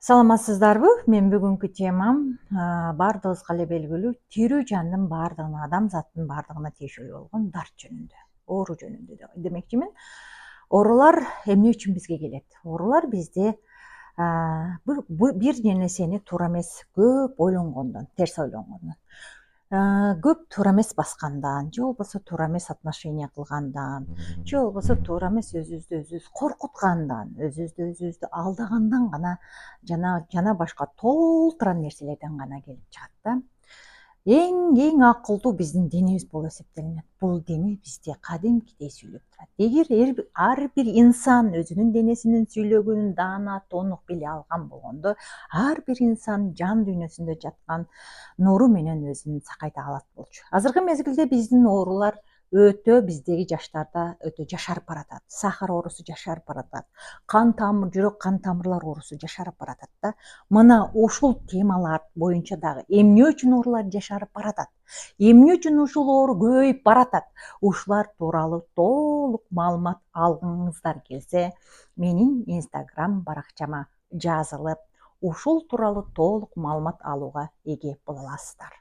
Саламатсыздарбы? Мен бүгүнкү темам бардыгыбызга эле белгилүү тирүү жандын бардыгына, адамзаттын бардыгына тиешелүү болгон дарт жөнүндө, оору жөнүндө демекчимин. Оорулар эмне үчүн бизге келет? Оорулар бизде бир нерсени туура эмес көп ойлонгондон, терс ойлонгондон, көп туура эмес баскандан, же болбосо туура эмес отношения кылгандан, же болбосо туура эмес өзүбүздү өзүбүз коркуткандан, өзүбүздү алдагандан гана жана башка толтуран нерселерден гана келип чыгат да. Эң акылдуу биздин денебиз болуп эсептелинет. Бул дене бизде кадимкидей сүйлөп турат. Эгер ар бир инсан өзүнүн денесинин сүйлөгөнүн даана тонук биле алган болгондо, ар бир инсан жан дүйнөсүндө жаткан нуру менен өзүн сакайта алат болчу. Азыркы мезгилде биздин оорулар биздеги жаштарда өтө жашарып баратат. Сахар оорусу жашарып баратат. Жүрөк кан тамырлар оорусу жашарып баратат да. Мына ушул темалар боюнча дагы эмне үчүн оорулар жашарып баратат? Эмне үчүн ушул оору көбөйүп баратат? Ушулар тууралуу толук маалымат алгыңыздар келсе, менин Instagram баракчама жазылып, ушул тууралуу толук маалымат алууга ээ боло аласыздар.